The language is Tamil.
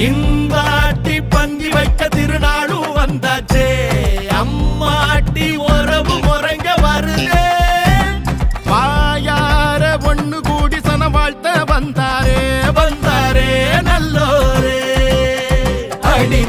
இந்தாட்டி பந்தி வைக்க திருநாளும் வந்தாச்சே, அம்மாட்டி உறவு முறைங்க வருதே. வாயார ஒண்ணு கூடி சன வாழ்த்த வந்தாரே வந்தாரே நல்லோரே. அடி